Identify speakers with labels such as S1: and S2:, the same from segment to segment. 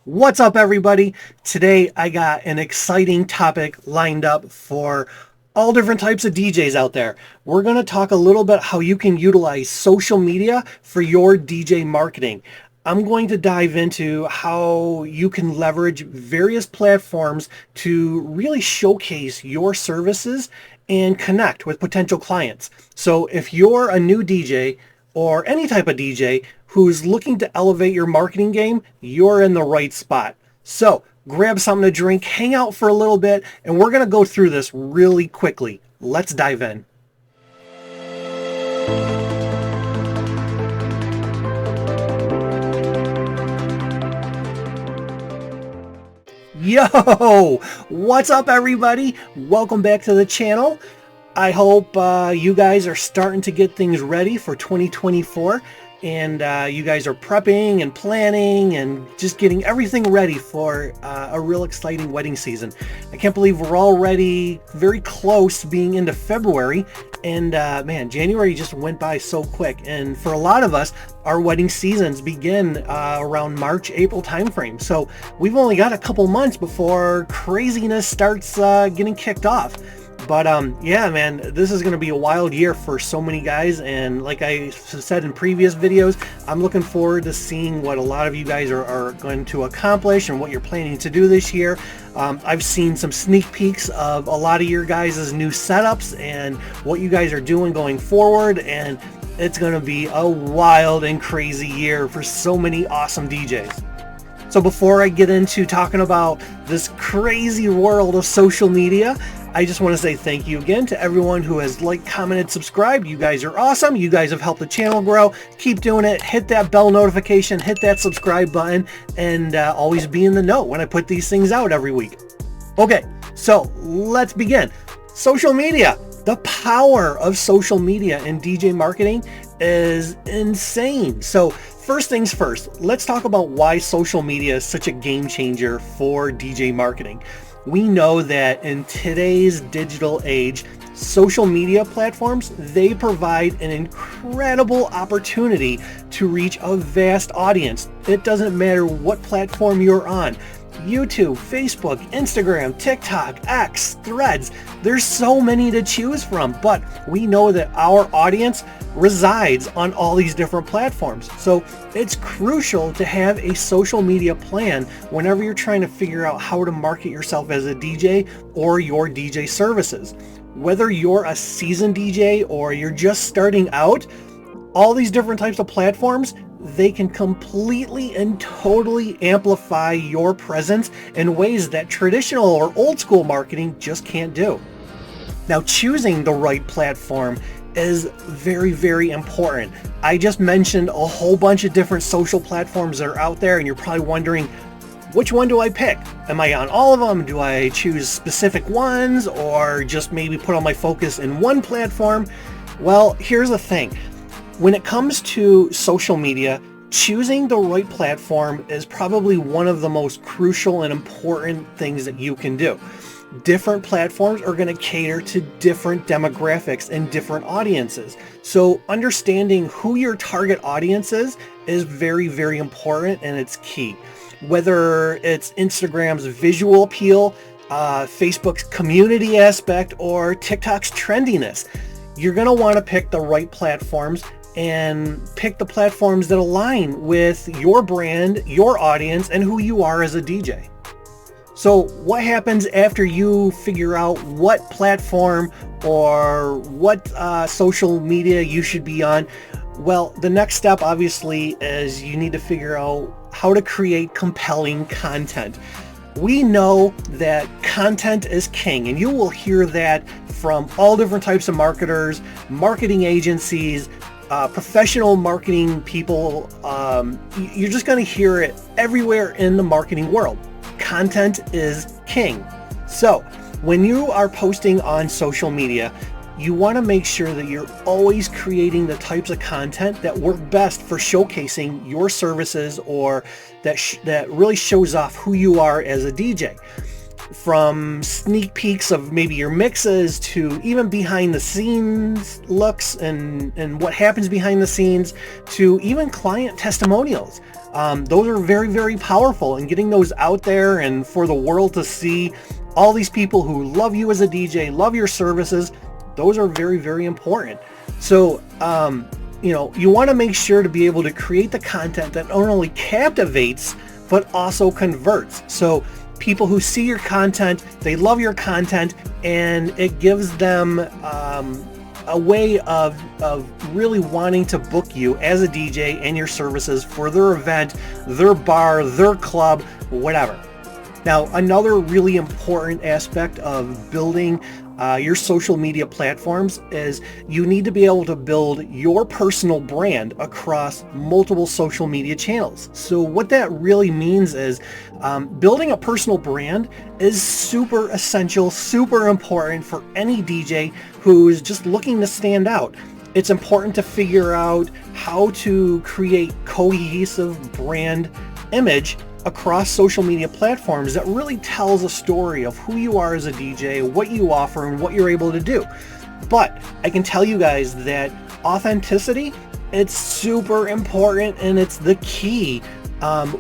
S1: What's up, everybody? Today I got an exciting topic lined up for all different types of DJs out there. We're going to talk a little bit how you can utilize social media for your DJ marketing. I'm going to dive into how you can leverage various platforms to really showcase your services and connect with potential clients. So if you're a new DJ or any type of DJ who's looking to elevate your marketing game, you're in the right spot. So grab something to drink, hang out for a little bit, and we're going to go through this really quickly. Let's dive in. Yo, what's up, everybody? Welcome back to the channel. I hope you guys are starting to get things ready for 2024, and you guys are prepping and planning and just getting everything ready for a real exciting wedding season. I can't believe we're already very close to being into February, and man, January just went by so quick. And for a lot of us, our wedding seasons begin around March, April timeframe. So we've only got a couple months before craziness starts getting kicked off. But yeah, man, this is going to be a wild year for so many guys. And like I said in previous videos, I'm looking forward to seeing what a lot of you guys are going to accomplish and what you're planning to do this year. I've seen some sneak peeks of a lot of your guys' new setups and what you guys are doing going forward. And it's going to be a wild and crazy year for so many awesome DJs. So before I get into talking about this crazy world of social media, I just want to say thank you again to everyone who has liked, commented, subscribed. You guys are awesome. You guys have helped the channel grow. Keep doing it. Hit that bell notification, hit that subscribe button, and always be in the know when I put these things out every week. Okay, so let's begin. Social media. The power of social media in DJ marketing is insane. So first things first, let's talk about why social media is such a game changer for DJ marketing. We know that in today's digital age, social media platforms, they provide an incredible opportunity to reach a vast audience. It doesn't matter what platform you're on. YouTube, Facebook, Instagram, TikTok, X, Threads. There's so many to choose from, but we know that our audience resides on all these different platforms. So it's crucial to have a social media plan whenever you're trying to figure out how to market yourself as a DJ or your DJ services. Whether you're a seasoned DJ or you're just starting out, all these different types of platforms, they can completely and totally amplify your presence in ways that traditional or old school marketing just can't do. Now, choosing the right platform is very, very important. I just mentioned a whole bunch of different social platforms that are out there, and you're probably wondering, which one do I pick? Am I on all of them? Do I choose specific ones or just maybe put all my focus in one platform? Well, here's the thing. When it comes to social media, choosing the right platform is probably one of the most crucial and important things that you can do. Different platforms are going to cater to different demographics and different audiences. So understanding who your target audience is very, very important, and it's key. Whether it's Instagram's visual appeal, Facebook's community aspect, or TikTok's trendiness, you're going to want to pick the right platforms and pick the platforms that align with your brand, your audience, and who you are as a DJ. So what happens after you figure out what platform or what social media you should be on? Well, the next step obviously is you need to figure out how to create compelling content. We know that content is king, and you will hear that from all different types of marketers, marketing agencies, professional marketing people. You're just going to hear it everywhere in the marketing world. Content is king. So when you are posting on social media, you want to make sure that you're always creating the types of content that work best for showcasing your services, or that really shows off who you are as a DJ. from sneak peeks of maybe your mixes to even behind the scenes looks and what happens behind the scenes to even client testimonials. Those are very, very powerful, and getting those out there and for the world to see all these people who love you as a DJ, love your services, those are very, very important. So, you know, you want to make sure to be able to create the content that not only captivates, but also converts. So people who see your content, they love your content, and it gives them a way of really wanting to book you as a DJ and your services for their event, their bar, their club, whatever. Now, another really important aspect of building your social media platforms is you need to be able to build your personal brand across multiple social media channels. So what that really means is building a personal brand is super essential, super important for any DJ who's just looking to stand out. It's important to figure out how to create cohesive brand image across social media platforms that really tells a story of who you are as a DJ, what you offer, and what you're able to do. But I can tell you guys that authenticity, it's super important, and it's the key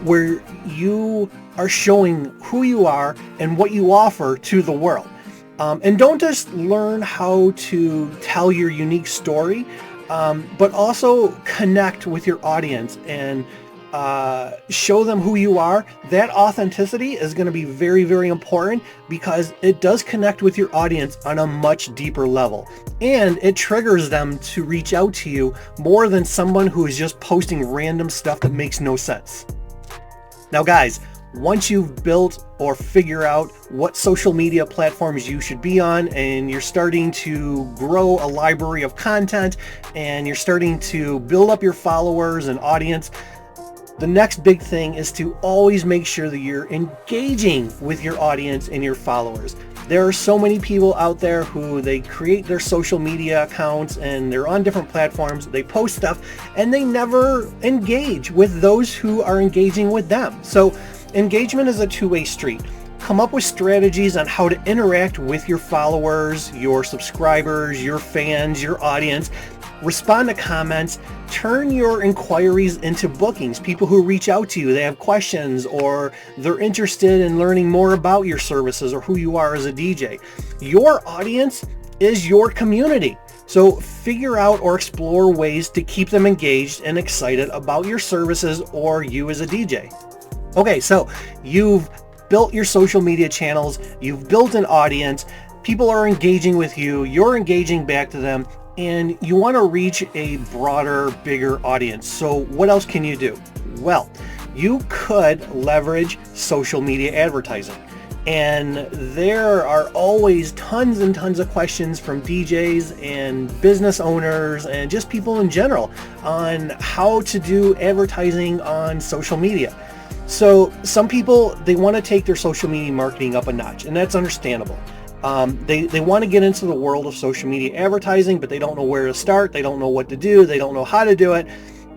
S1: where you are showing who you are and what you offer to the world. And don't just learn how to tell your unique story, but also connect with your audience and show them who you are. That authenticity is going to be very, very important because it does connect with your audience on a much deeper level, and it triggers them to reach out to you more than someone who is just posting random stuff that makes no sense. Now guys, once you've built or figure out what social media platforms you should be on, and you're starting to grow a library of content, and you're starting to build up your followers and audience, the next big thing is to always make sure that you're engaging with your audience and your followers. There are so many people out there who they create their social media accounts and they're on different platforms, they post stuff, and they never engage with those who are engaging with them. So engagement is a two-way street. Come up with strategies on how to interact with your followers, your subscribers, your fans, your audience. Respond to comments, turn your inquiries into bookings. People who reach out to you, they have questions or they're interested in learning more about your services or who you are as a DJ. Your audience is your community. So figure out or explore ways to keep them engaged and excited about your services or you as a DJ. Okay, so you've built your social media channels, you've built an audience, people are engaging with you, you're engaging back to them, and you want to reach a broader, bigger audience. So what else can you do? Well, you could leverage social media advertising. And there are always tons and tons of questions from DJs and business owners and just people in general on how to do advertising on social media. So some people, they want to take their social media marketing up a notch, and that's understandable. They want to get into the world of social media advertising, but they don't know where to start. They don't know what to do. They don't know how to do it.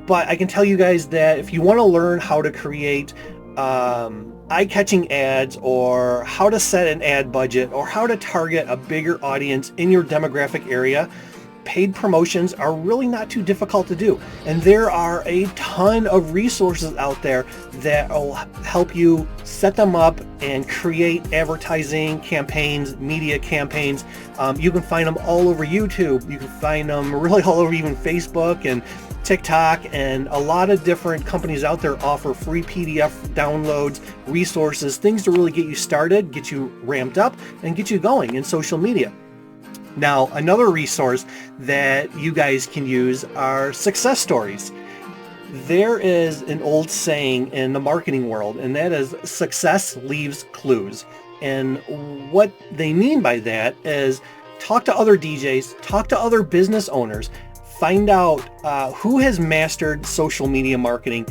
S1: But I can tell you guys that if you want to learn how to create eye-catching ads, or how to set an ad budget, or how to target a bigger audience in your demographic area, paid promotions are really not too difficult to do. And there are a ton of resources out there that will help you set them up and create advertising campaigns, media campaigns. You can find them all over YouTube. You can find them really all over even Facebook and TikTok, and a lot of different companies out there offer free PDF downloads, resources, things to really get you started, get you ramped up, and get you going in social media. Now, another resource that you guys can use are success stories. There is an old saying in the marketing world, and that is success leaves clues. And what they mean by that is talk to other DJs, talk to other business owners, find out who has mastered social media marketing,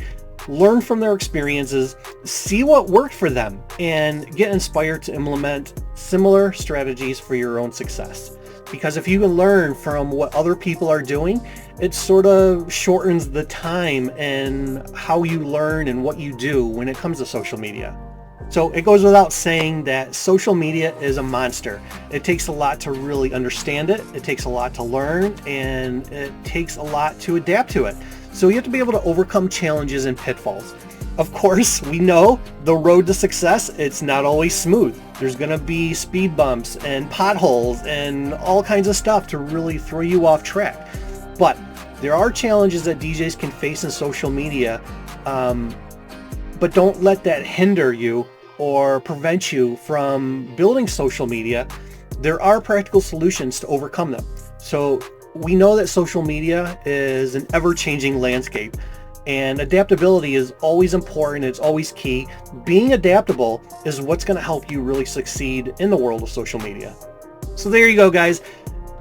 S1: learn from their experiences, see what worked for them, and get inspired to implement similar strategies for your own success. Because if you can learn from what other people are doing, it sort of shortens the time and how you learn and what you do when it comes to social media. So it goes without saying that social media is a monster. It takes a lot to really understand it. It takes a lot to learn, and it takes a lot to adapt to it. So you have to be able to overcome challenges and pitfalls. Of course, we know the road to success, it's not always smooth. There's going to be speed bumps and potholes and all kinds of stuff to really throw you off track. But there are challenges that DJs can face in social media, but don't let that hinder you or prevent you from building social media. There are practical solutions to overcome them. So we know that social media is an ever-changing landscape, and adaptability is always important. It's always key. Being adaptable is what's going to help you really succeed in the world of social media. So there you go, guys.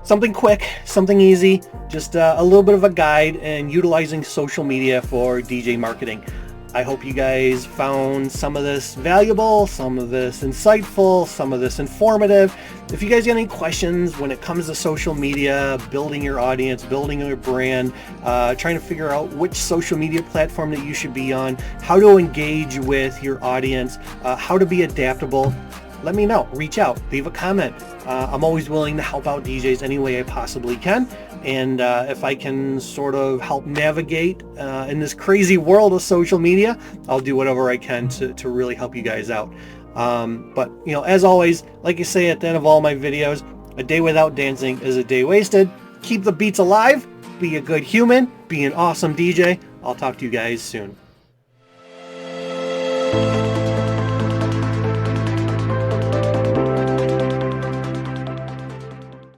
S1: Something quick, something easy, just a little bit of a guide in utilizing social media for DJ marketing. I hope you guys found some of this valuable, some of this insightful, some of this informative. If you guys got any questions when it comes to social media, building your audience, building your brand, trying to figure out which social media platform that you should be on, how to engage with your audience, how to be adaptable, let me know. Reach out, leave a comment. I'm always willing to help out DJs any way I possibly can. And if I can sort of help navigate in this crazy world of social media, I'll do whatever I can to really help you guys out. But, you know, as always, like I say at the end of all my videos, a day without dancing is a day wasted. Keep the beats alive, be a good human, be an awesome DJ. I'll talk to you guys soon.